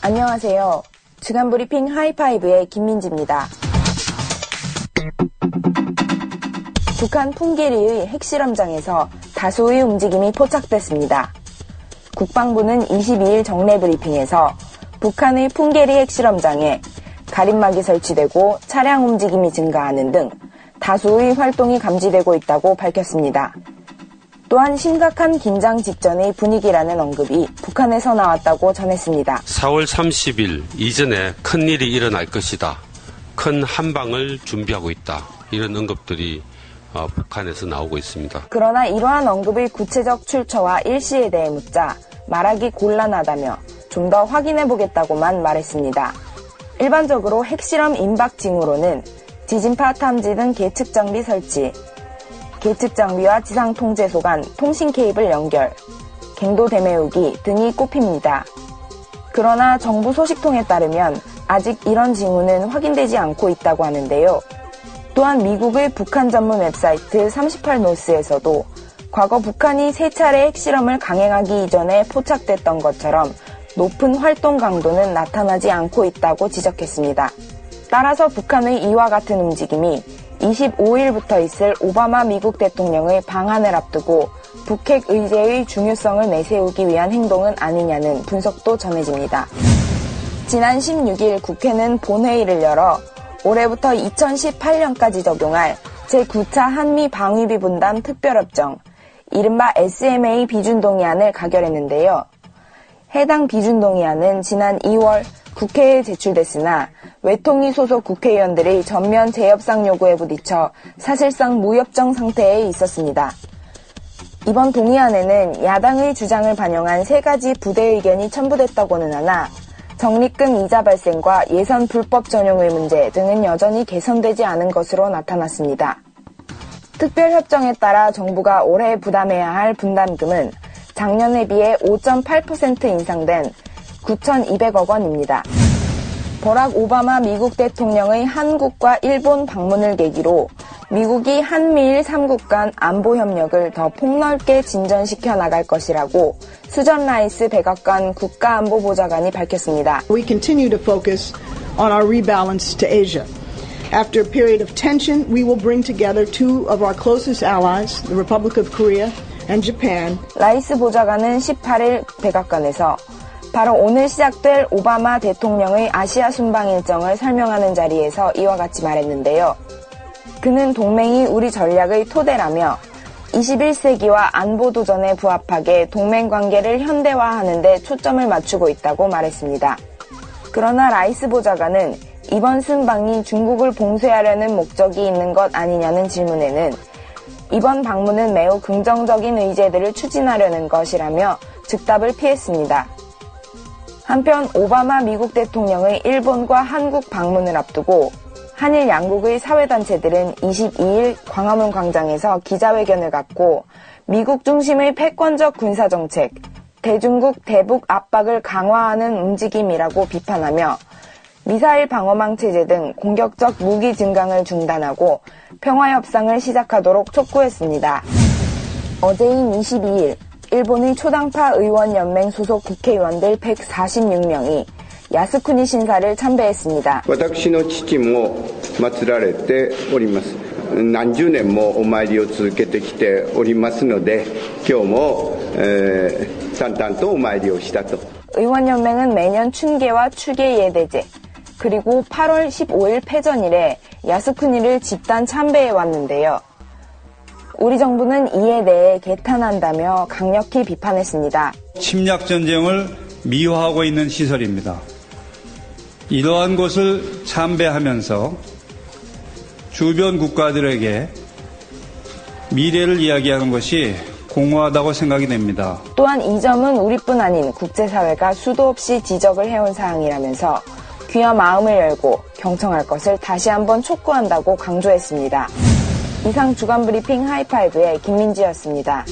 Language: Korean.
안녕하세요. 주간 브리핑 하이파이브의 김민지입니다. 북한 풍계리의 핵실험장에서 다수의 움직임이 포착됐습니다. 국방부는 22일 정례 브리핑에서 북한의 풍계리 핵실험장에 가림막이 설치되고 차량 움직임이 증가하는 등 다수의 활동이 감지되고 있다고 밝혔습니다. 또한 심각한 긴장 직전의 분위기라는 언급이 북한에서 나왔다고 전했습니다. 4월 30일 이전에 큰일이 일어날 것이다. 큰 한방을 준비하고 있다. 이런 언급들이 북한에서 나오고 있습니다. 그러나 이러한 언급의 구체적 출처와 일시에 대해 묻자 말하기 곤란하다며 좀 더 확인해보겠다고만 말했습니다. 일반적으로 핵실험 임박 징후로는 지진파 탐지 등 계측 장비 설치, 계측 장비와 지상 통제소 간 통신 케이블 연결, 갱도 대매우기 등이 꼽힙니다. 그러나 정부 소식통에 따르면 아직 이런 징후는 확인되지 않고 있다고 하는데요. 또한 미국의 북한 전문 웹사이트 38노스에서도 과거 북한이 3차례 핵실험을 강행하기 이전에 포착됐던 것처럼 높은 활동 강도는 나타나지 않고 있다고 지적했습니다. 따라서 북한의 이와 같은 움직임이 25일부터 있을 오바마 미국 대통령의 방한을 앞두고 북핵 의제의 중요성을 내세우기 위한 행동은 아니냐는 분석도 전해집니다. 지난 16일 국회는 본회의를 열어 올해부터 2018년까지 적용할 제9차 한미 방위비 분담 특별협정, 이른바 SMA 비준동의안을 가결했는데요. 해당 비준동의안은 지난 2월 국회에 제출됐으나 외통위 소속 국회의원들의 전면 재협상 요구에 부딪혀 사실상 무협정 상태에 있었습니다. 이번 동의안에는 야당의 주장을 반영한 3가지 부대 의견이 첨부됐다고는 하나 적립금 이자 발생과 예선 불법 전용의 문제 등은 여전히 개선되지 않은 것으로 나타났습니다. 특별협정에 따라 정부가 올해 부담해야 할 분담금은 작년에 비해 5.8% 인상된 9,200억 원입니다. 버락 오바마 미국 대통령의 한국과 일본 방문을 계기로 미국이 한미일 3국 간 안보 협력을 더 폭넓게 진전시켜 나갈 것이라고 수전 라이스 백악관 국가안보보좌관이 밝혔습니다. We continue to focus on our rebalance to Asia. After a period of tension, we will bring together two of our closest allies, the Republic of Korea and Japan. 라이스 보좌관은 18일 백악관에서 바로 오늘 시작될 오바마 대통령의 아시아 순방 일정을 설명하는 자리에서 이와 같이 말했는데요. 그는 동맹이 우리 전략의 토대라며 21세기와 안보 도전에 부합하게 동맹 관계를 현대화하는 데 초점을 맞추고 있다고 말했습니다. 그러나 라이스 보좌관은 이번 순방이 중국을 봉쇄하려는 목적이 있는 것 아니냐는 질문에는 이번 방문은 매우 긍정적인 의제들을 추진하려는 것이라며 즉답을 피했습니다. 한편 오바마 미국 대통령의 일본과 한국 방문을 앞두고 한일 양국의 사회단체들은 22일 광화문 광장에서 기자회견을 갖고 미국 중심의 패권적 군사정책, 대중국 대북 압박을 강화하는 움직임이라고 비판하며 미사일 방어망 체제 등 공격적 무기 증강을 중단하고 평화협상을 시작하도록 촉구했습니다. 어제인 22일 일본의 초당파 의원연맹 소속 국회의원들 146명이 야스쿠니 신사를 참배했습니다. 私の父も祀られております。何十年もお参りを続けてきておりますので、今日も淡々とお参りをしたと。 의원연맹은 매년 춘계와 추계 예대제, 그리고 8월 15일 패전일에 야스쿠니를 집단 참배해 왔는데요. 우리 정부는 이에 대해 개탄한다며 강력히 비판했습니다. 침략 전쟁을 미화하고 있는 시설입니다. 이러한 곳을 참배하면서 주변 국가들에게 미래를 이야기하는 것이 공허하다고 생각이 됩니다. 또한 이 점은 우리뿐 아닌 국제사회가 수도 없이 지적을 해온 사항이라면서 귀와 마음을 열고 경청할 것을 다시 한번 촉구한다고 강조했습니다. 이상 주간 브리핑 하이파이브의 김민지였습니다.